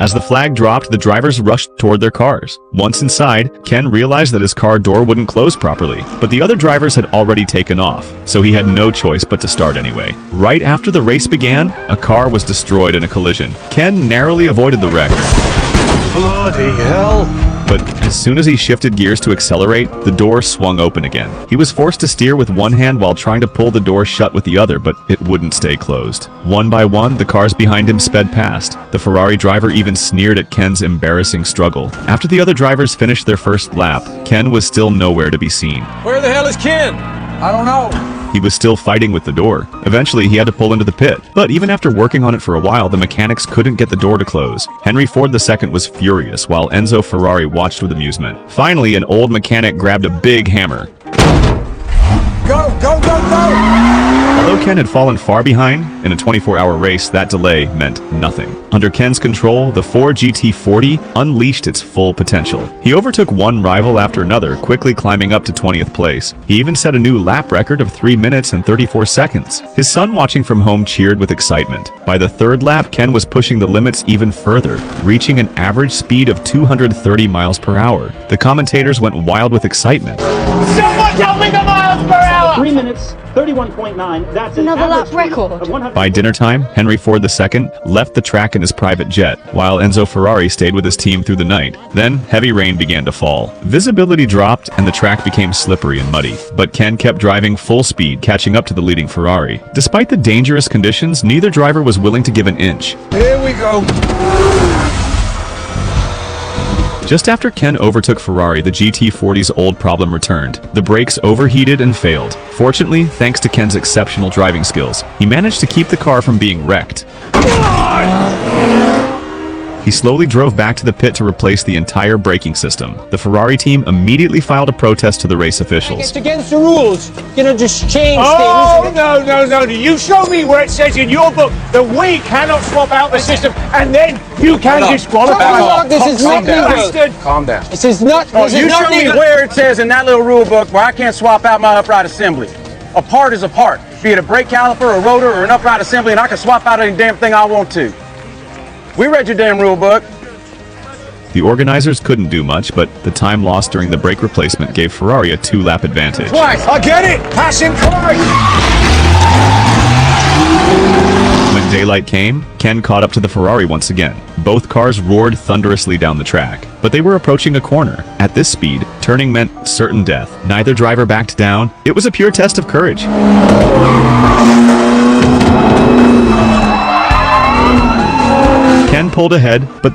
As the flag dropped, the drivers rushed toward their cars. Once inside, Ken realized that his car door wouldn't close properly, but the other drivers had already taken off, so he had no choice but to start anyway. Right after the race began, a car was destroyed in a collision. Ken narrowly avoided the wreck. Bloody hell! But as soon as he shifted gears to accelerate, the door swung open again. He was forced to steer with one hand while trying to pull the door shut with the other, but it wouldn't stay closed. One by one, the cars behind him sped past. The Ferrari driver even sneered at Ken's embarrassing struggle. After the other drivers finished their first lap, Ken was still nowhere to be seen. Where the hell is Ken? I don't know. He was still fighting with the door. Eventually, he had to pull into the pit. But even after working on it for a while, the mechanics couldn't get the door to close. Henry Ford II was furious, while Enzo Ferrari watched with amusement. Finally, an old mechanic grabbed a big hammer. Go, go, go, go! Although Ken had fallen far behind, in a 24-hour race, that delay meant nothing. Under Ken's control, the Ford GT40 unleashed its full potential. He overtook one rival after another, quickly climbing up to 20th place. He even set a new lap record of 3 minutes and 34 seconds. His son watching from home cheered with excitement. By the third lap, Ken was pushing the limits even further, reaching an average speed of 230 miles per hour. The commentators went wild with excitement. Someone tell me the miles per hour! 3 minutes, 31.9. That's Another lap record. By dinner time, Henry Ford II left the track in his private jet, while Enzo Ferrari stayed with his team through the night. Then, heavy rain began to fall. Visibility dropped and the track became slippery and muddy. But Ken kept driving full speed, catching up to the leading Ferrari. Despite the dangerous conditions, neither driver was willing to give an inch. Here we go. Just after Ken overtook Ferrari, the GT40's old problem returned. The brakes overheated and failed. Fortunately, thanks to Ken's exceptional driving skills, he managed to keep the car from being wrecked. He slowly drove back to the pit to replace the entire braking system. The Ferrari team immediately filed a protest to the race officials. It's against the rules. You know, just change Oh, no. You show me where it says in your book that we cannot swap out the system and then you can disqualify. This is not bastard. Calm down. This is not. This you is show not me legal. where it says in that little rule book where I can't swap out my upright assembly. A part is a part. Be it a brake caliper, a rotor, or an upright assembly, and I can swap out any damn thing I want to. We read your damn rule book. The organizers couldn't do much, but the time lost during the brake replacement gave Ferrari a 2-lap advantage. Twice. I get it. Pass him twice. When daylight came, Ken caught up to the Ferrari once again. Both cars roared thunderously down the track, but they were approaching a corner. At this speed, turning meant certain death. Neither driver backed down. It was a pure test of courage. Ken pulled ahead, but